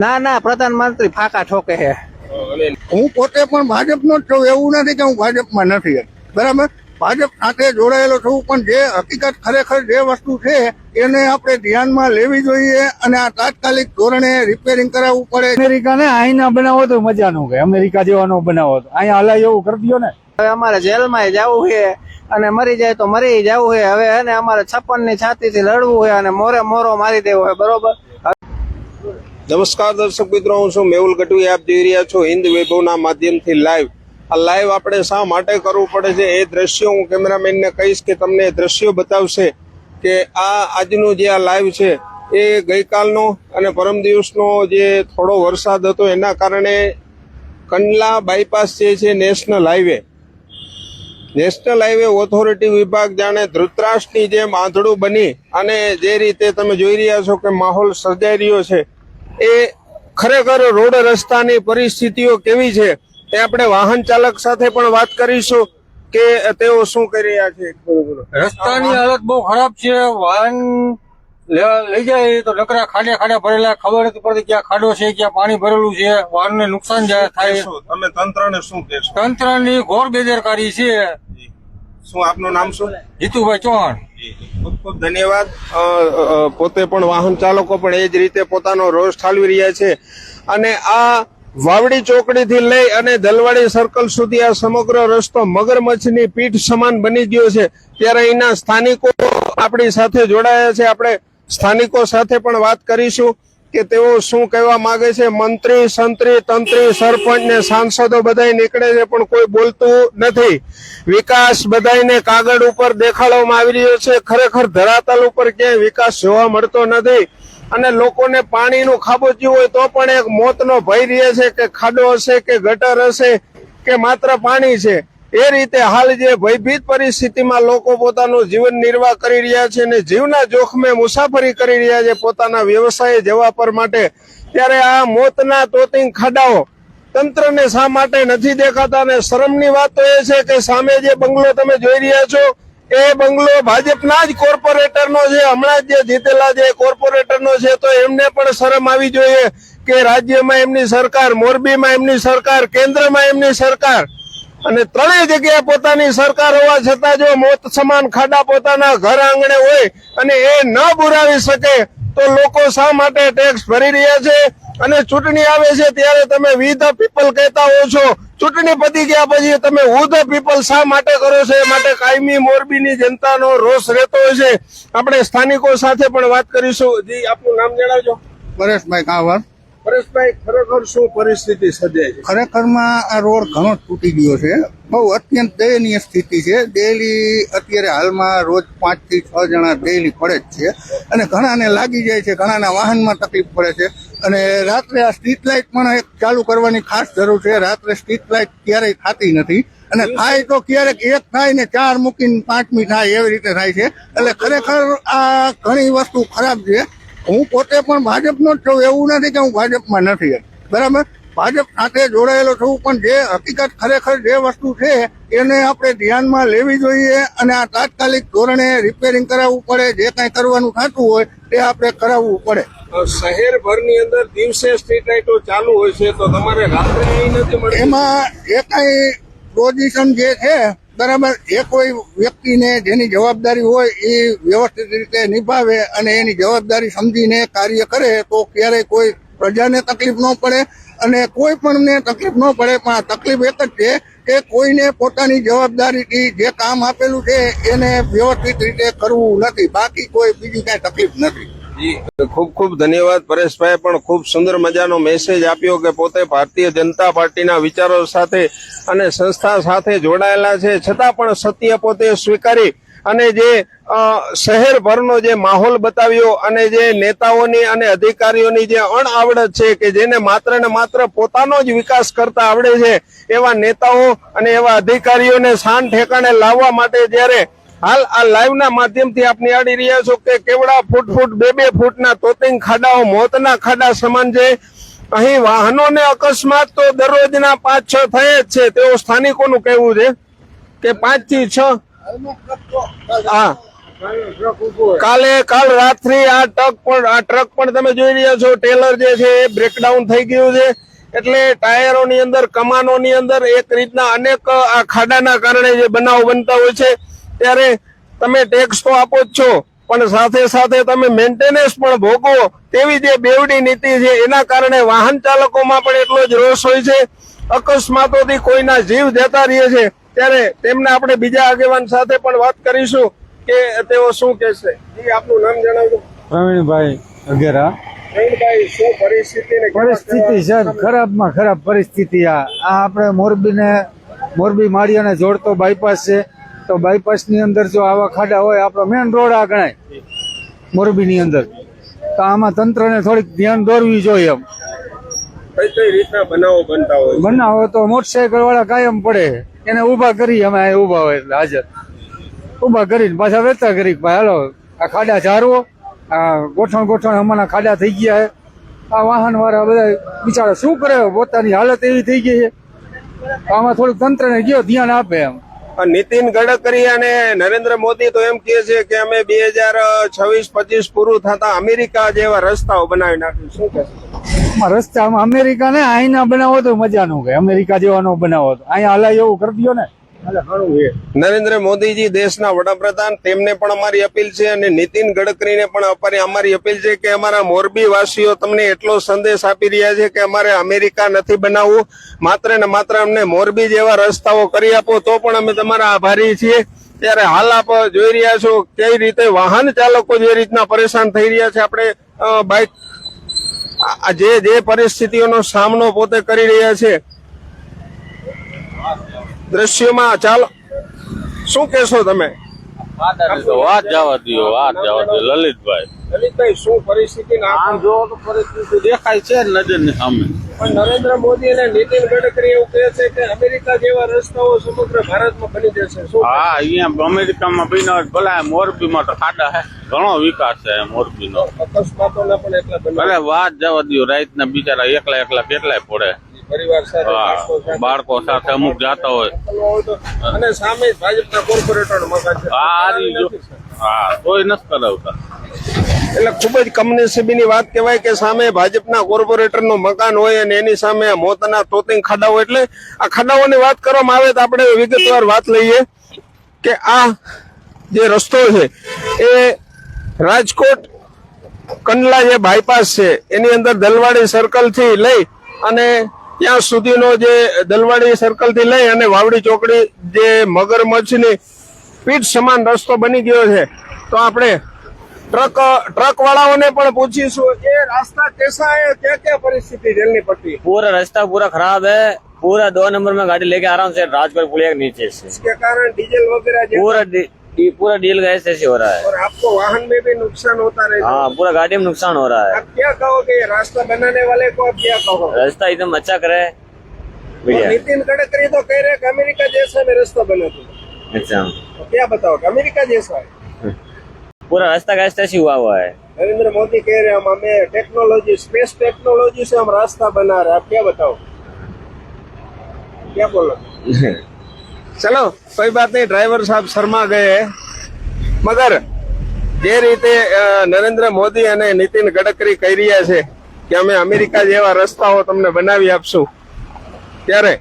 ના ના, પ્રધાનમંત્રી ફાકા ઠોકે છે. હું પોતે પણ ભાજપનો જ છું, એવું નથી કે હું ભાજપમાં નથી, બરાબર. ભાજપ સાથે જોડાયેલો છું, પણ જે હકીકત ખરેખર જે વસ્તુ છે એને આપણે ધ્યાનમાં લેવી જોઈએ અને આ તાત્કાલિક ધોરણે રિપેરિંગ કરાવવું પડે. અમેરિકાને અહીંના બનાવો તો મજા નો કે અમેરિકા જેવાનો બનાવો તો અહીંયા હલાય એવું કરી દો ને. હવે અમારે જેલમાં જવું છે અને મરી જાય તો મરી જવું છે. હવે એને અમારે 56 ની છાતીથી લડવું છે અને મોરે મોરો મારી દેવો છે, બરોબર. નમસ્કાર દર્શક મિત્રો, હું છું મેહુલ ગઢવી. આપ જોઈ રહ્યા છો હિન્દ વૈભવના માધ્યમથી લાઈવ. આ લાઈવ આપણે શા માટે કરવું પડે છે એ દ્રશ્યો હું કેમેરામેનને કહીશ કે તમને એ દ્રશ્યો બતાવશે કે આ આજનું જે આ લાઈવ છે એ ગઈકાલનો અને પરમ દિવસનો જે થોડો વરસાદ હતો એના કારણે કંડલા બાયપાસ જે છે નેશનલ હાઈવે ઓથોરિટી વિભાગ જાણે ધૃતરાષ્ટ્રની જેમ આંધળું બની અને જે રીતે તમે જોઈ રહ્યા છો કે માહોલ સર્જાઈ રહ્યો છે એ ખરેખર રોડ રસ્તાની પરિસ્થિતિઓ કેવી છે એ આપણે વાહન ચાલક સાથે પણ વાત કરીશું કે તેઓ શું કરી રહ્યા છે. રસ્તાની હાલત બહુ ખરાબ છે. વાહન લઈ જાય તો નકરા ખાડે ભરેલા, ખબર નથી પડતી ક્યાં ખાડો છે, ક્યાં પાણી ભરેલું છે. વાહનને નુકસાન થાય. તમે તંત્રને શું કહેશો? તંત્રની ઘોર બેદરકારી છે. શું આપનું નામ શું? જીતુભાઈ ચૌહાણ. ખૂબ ખૂબ ધન્યવાદ. પોતે પણ વાહન ચાલકો પણ એ જ રીતે પોતાનો રોષ ઠાલવી રહ્યા છે અને આ વાવડી ચોકડીથી લઈ અને દલવાડી સર્કલ સુધી આ સમગ્ર રસ્તો મગરમચ્છની પીઠ સમાન બની ગયો છે. ત્યારે અહીંના સ્થાનિકો આપણી સાથે જોડાયા છે. આપણે સ્થાનિકો સાથે પણ વાત કરીશું કે તેઓ શું કહેવા માંગે છે. મંત્રી, સંત્રી, તંત્રી, સરપંચ ને સાંસદો બધાય નીકળે છે પણ કોઈ બોલતું નથી. વિકાસ બધાયને કાગળ ઉપર દેખાડવામાં આવી રહ્યો છે, ખરેખર ધરાતલ ઉપર ક્યાંય વિકાસ જોવા મળતો નથી અને લોકોને પાણીનું ખાબોચિયું હોય તો પણ એક મોતનો ભય રહે છે કે ખાડો હશે કે ગટર હશે કે માત્ર પાણી છે. એ રીતે હાલ જે ભયભીત પરિસ્થિતિમાં લોકો પોતાનું જીવન નિર્વાહ કરી રહ્યા છે અને જીવના જોખમે મુસાફરી કરી રહ્યા છે પોતાના વ્યવસાય જવા પર માટે, ત્યારે આ મોતના તોતિંગ ખાડાઓ તંત્રને શા માટે નથી દેખાતા? અને શરમની વાત તો એ છે કે સામે જે બંગલો તમે જોઈ રહ્યા છો એ બંગલો ભાજપના જ કોર્પોરેટરનો છે. હમણાં જ જે જીતેલા જે કોર્પોરેટરનો છે, તો એમને પણ શરમ આવી જોઈએ કે રાજ્યમાં એમની સરકાર, મોરબીમાં એમની સરકાર, કેન્દ્રમાં એમની સરકાર અને ત્રણેય જગ્યાએ પોતાની સરકાર હોવા છતાં જો મોત સમાન ખાડા પોતાના ઘર આંગણે હોય અને એ ન પુરાવી શકે તો લોકો શા માટે ટેક્સ ભરી રહ્યા છે? અને ચૂંટણી આવે છે ત્યારે તમે વી ધ પીપલ કહેતા હો છો, ચૂંટણી પતી ગયા પછી તમે હુ ધ પીપલ શા માટે કરો છો? એ માટે કાયમી મોરબીની જનતાનો રોષ રહેતો હોય છે. આપણે સ્થાનિકો સાથે પણ વાત કરીશું. જી, આપનું નામ જણાવજો. પરેશભાઈ કાંવર. પરેશભાઈ, ખરેખર શું પરિસ્થિતિ સર્જાય છે? ખરેખરમાં આ રોડ ઘણો તૂટી ગયો છે, બહુ અત્યંત દયનીય સ્થિતિ છે. ડેલી અત્યારે હાલમાં રોજ 5 થી 6 જણા ડેલી પડે જ છે અને ઘણાને લાગી જાય છે, ઘણાના વાહનમાં તકલીફ પડે છે. અને રાત્રે આ સ્ટ્રીટ લાઇટ પણ એક ચાલુ કરવાની ખાસ જરૂર છે. રાત્રે સ્ટ્રીટ લાઇટ ક્યારેય થતી નથી અને થાય તો ક્યારેક એક થાય ને 4 મૂકીને 5મી થાય, એવી રીતે થાય છે. એટલે ખરેખર આ ઘણી વસ્તુ ખરાબ છે. હું પોતે પણ ભાજપનો જ છું, એવું નથી કે હું ભાજપમાં નથી, બરાબર. ભાજપ સાથે જોડાયેલો છું, પણ જે હકીકત ખરેખર જે વસ્તુ છે એને આપણે ધ્યાનમાં લેવી જોઈએ અને આ તાત્કાલિક ધોરણે રિપેરિંગ કરાવવું પડે. જે કાંઈ કરવાનું થતું હોય તે આપણે કરાવવું પડે. શહેરભરની અંદર દિવસે સ્ટ્રીટ લાઇટો ચાલુ હોય છે તો તમારે રાત્રે અહીં નથી મળતી? એમાં જે કાંઈ પોઝિશન જે છે, બરાબર, એ કોઈ વ્યક્તિને જેની જવાબદારી હોય એ વ્યવસ્થિત રીતે નિભાવે અને એની જવાબદારી સમજીને કાર્ય કરે તો ક્યારેય કોઈ પ્રજાને તકલીફ ન પડે અને કોઈ પણને તકલીફ ન પડે. પણ આ તકલીફ એક જ છે કે કોઈને પોતાની જવાબદારીથી જે કામ આપેલું છે એને વ્યવસ્થિત રીતે કરવું નથી, બાકી કોઈ બીજી કાંઈ તકલીફ નથી. ખૂબ ખૂબ ધન્યવાદ પરેશભાઈ. પણ ખૂબ સુંદર મજાનો મેસેજ આપ્યો કે પોતે ભારતીય જનતા પાર્ટીના વિચારો સાથે અને સંસ્થા સાથે જોડાયેલા છે, છતાં પણ સત્ય પોતે સ્વીકારી અને જે શહેરભરનો જે માહોલ બતાવ્યો અને જે નેતાઓની અને અધિકારીઓની જે અણઆવડત છે કે જેને માત્ર ને માત્ર પોતાનો જ વિકાસ કરતા આવડે છે, એવા નેતાઓ અને એવા અધિકારીઓને શાન ઠેકાણે લાવવા માટે જ્યારે હાલ આ લાઈવના માધ્યમથી આપ નિહાળી રહ્યા છો કે કેવડા ફૂટ 2-2 ફૂટના તોતિંગ ખાડાઓ મોતના ખાડા સમાન છે. અહીં વાહનોને અકસ્માત તો દરરોજના 5-6 થાય જ છે. તેઓ સ્થાનિકોનું કહેવું છે કે 5 થી 6 હા કાલ રાત્રિ આ ટ્રક પણ તમે જોઈ રહ્યા છો, ટેલર જે છે એ બ્રેકડાઉન થઈ ગયું છે. એટલે ટાયરોની અંદર, કમાનોની અંદર એક રીતના અનેક આ ખાડાના કારણે જે બનાવ બનતા હોય છે. ત્યારે તમે ટેક્સ તો આપો જ છો, પણ સાથે સાથે તમે મેન્ટેનન્સ પણ ભોગવો, તેવી જે બેવડી નીતિ છે એના કારણે વાહન ચાલકોમાં પણ એટલો જ રોષ હોય છે. અકસ્માતોથી કોઈના જીવ જતા રહે છે. ત્યારે તેમને આપણે બીજા આગેવાન સાથે પણ વાત કરીશું કે તેઓ શું કહેશે. આપનું નામ જણાવજો. પ્રવીણભાઈ અઘેરા. પ્રવીણભાઈ, શું પરિસ્થિતિ છે ખરાબમાં ખરાબ પરિસ્થિતિ. આ આપણે મોરબી માળિયાને જોડતો બાયપાસ છે, તો બાયપાસ ની અંદર જો આવા ખાડા હોય, આપણો મેન રોડ આ ગણાય મોરબીની અંદર, તો આમાં તંત્રને થોડીક ધ્યાન દોરવી જોઈએ. એમ કઈ રીતના બનાવો બનતા હોય? બનાવો તો મોટરસાયકલ વાળા કાયમ પડે, એને ઉભા કરી, અમે અહીં ઉભા હોય એટલે હાજર ઉભા કરીને પાછા વેતા કરી, હાલો આ ખાડા ઝારવો, આ ગોઠણ અમારા ખાડા થઈ ગયા છે. આ વાહન વાળા બધા બિચારા શું કરે, પોતાની હાલત એવી થઈ ગઈ છે. આમાં થોડુંક તંત્રને ગયો ધ્યાન આપે એમ. નીતિન ગડકરી અને નરેન્દ્ર મોદી તો એમ કહે છે કે અમે 2026-25 પૂરું થતા અમેરિકા જેવા રસ્તાઓ બનાવી નાખ્યું. શું કહેશો? રસ્તામાં અમેરિકા ને અહીંના બનાવો તો મજા નો ગઈ, અમેરિકા જેવાનો બનાવો તો અહીંયા હલાય એવું કરી દો ને. નરેન્દ્ર મોદીજી દેશના વડાપ્રધાન, તેમને પણ અમારી અપીલ છે અને નીતિન ગડકરીને પણ અમારી અપીલ છે કે અમારા મોરબી વાસીઓ તમને એટલો સંદેશ આપી રહ્યા છે કે અમારે અમેરિકા નથી બનાવવું, માત્ર ને માત્ર અમને મોરબી જેવા રસ્તાઓ કરી આપો તો પણ અમે તમારા આભારી છીએ. ત્યારે હાલ આપ જોઈ રહ્યા છો કઈ રીતે વાહન ચાલકો જે રીતના પરેશાન થઈ રહ્યા છે. આપણે બાઇક જે પરિસ્થિતિઓનો સામનો પોતે કરી રહ્યા છે દ્રશ્યોમાં. ચાલો, શું કેશો તમે? વાત જવા દો લલિતભાઈ, શું પરિસ્થિતિ દેખાય છે નજરની સામે. પણ નરેન્દ્ર મોદી અને નીતિન ગડકરી એવું કહે છે કે અમેરિકા જેવા રસ્તાઓ સમગ્ર ભારતમાં બની જશે. હા, અહીંયા અમેરિકામાં બન્યા ભલા, મોરબીમાં તો ખાડા છે, ઘણો વિકાસ છે મોરબીનો. અકસ્માતોના પણ એટલા બને. ભલે વાત જવા દો, રાતના બિચારા એકલા કેટલાય પડે. પરિવાર સાથે, બાળકો સાથે અમુક જાતા હોય. અને સામે ભાજપના કોર્પોરેટર મકાન છે. હા, કોઈ નથી કરાવતા. એટલે ખૂબ જ કમનસીબીની વાત કહેવાય કે સામે ભાજપના કોર્પોરેટર નું મકાન હોય અને એની સામે મોતના તોતિંગ ખાડા હોય. એટલે આ ખાડાઓની વાત કરવામાં આવે તો આપણે વિગતવાર વાત લઈએ કે આ જે રસ્તો છે એ રાજકોટ કંડલા જે બાયપાસ છે એની અંદર દલવાડી સર્કલ થી લઈ અને ત્યાં સુધીનો જે દલવાડી સર્કલ થી લઈ અને વાવડી ચોકડી જે મગરમચ્છની પીઠ સમાન રસ્તો બની ગયો છે. તો આપણે ट्रक वालों ने पण पूछीशु ये रास्ता कैसा है, क्या क्या परिस्थिति झेलनी पड़ती है? पूरा रास्ता पूरा खराब है, पूरा 2 नंबर में गाड़ी लेके आराम से राजगढ़ पुलिया के नीचे से। इसके कारण डीजल वगैरह पूरा डील गैस ऐसे हो रहा है और आपको वाहन में भी नुकसान होता रहता है। हाँ, पूरा गाड़ी में नुकसान हो रहा है। आप क्या कहोगे रास्ता बनाने वाले को, आप क्या कहोगे? रास्ता एकदम अच्छा करे। नितिन गडकरी तो कह रहे हैं कि अमेरिका जैसा में रास्ता बना दो। अच्छा, तो क्या बताओगे, अमेरिका जैसा है? पूरा रास्ता का ऐसा हुआ है। नरेंद्र मोदी कह रहे हैं हम हमें टेक्नोलॉजी, स्पेस टेक्नोलॉजी से हम रास्ता बना रहे हैं। आप क्या बताओ, क्या बोलो? चलो कोई बात नहीं, ड्राइवर साहब शर्मा गए हैं, मगर જે રીતે નરેન્દ્ર મોદી અને નીતિન ગડકરી કહી રહ્યા છે કે અમે અમેરિકા જેવા રસ્તાઓ તમને બનાવી આપશું, ત્યારે